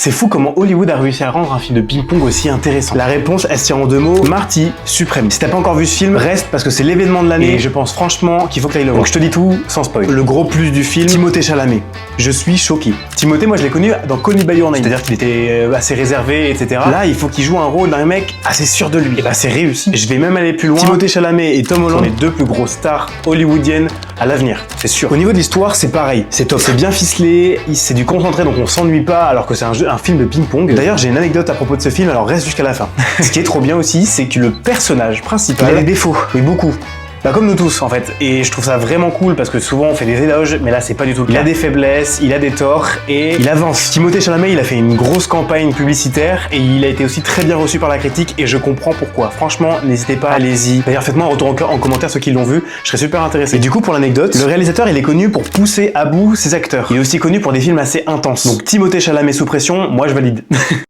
C'est fou comment Hollywood a réussi à rendre un film de ping-pong aussi intéressant. La réponse, elle se tient en 2 mots, Marty Supreme. Si t'as pas encore vu ce film, reste parce que c'est l'événement de l'année et je pense franchement qu'il faut que t'ailles le voir. Donc je te dis tout sans spoil. Le gros plus du film, Timothée Chalamet. Je suis choqué. Timothée, moi je l'ai connu dans Call Me By Your Name, c'est-à-dire qu'il était assez réservé, etc. Là, il faut qu'il joue un rôle d'un mec assez sûr de lui. Et bah c'est réussi. Je vais même aller plus loin. Timothée Chalamet et Tom Holland sont les 2 plus grosses stars hollywoodiennes à l'avenir, c'est sûr. Au niveau de l'histoire, c'est pareil. C'est top. C'est bien ficelé, c'est du concentré, donc on s'ennuie pas alors que c'est un film de ping-pong. D'ailleurs, j'ai une anecdote à propos de ce film, alors reste jusqu'à la fin. Ce qui est trop bien aussi, c'est que le personnage principal il a des défauts, mais beaucoup. Bah comme nous tous en fait, et je trouve ça vraiment cool parce que souvent on fait des éloges, mais là c'est pas du tout le cas. Il a des faiblesses, il a des torts et il avance. Timothée Chalamet, il a fait une grosse campagne publicitaire et il a été aussi très bien reçu par la critique et je comprends pourquoi. Franchement, n'hésitez pas, allez-y. D'ailleurs, faites-moi un retour en commentaire ceux qui l'ont vu, je serais super intéressé. Et du coup, pour l'anecdote, le réalisateur il est connu pour pousser à bout ses acteurs. Il est aussi connu pour des films assez intenses. Donc Timothée Chalamet sous pression, moi je valide.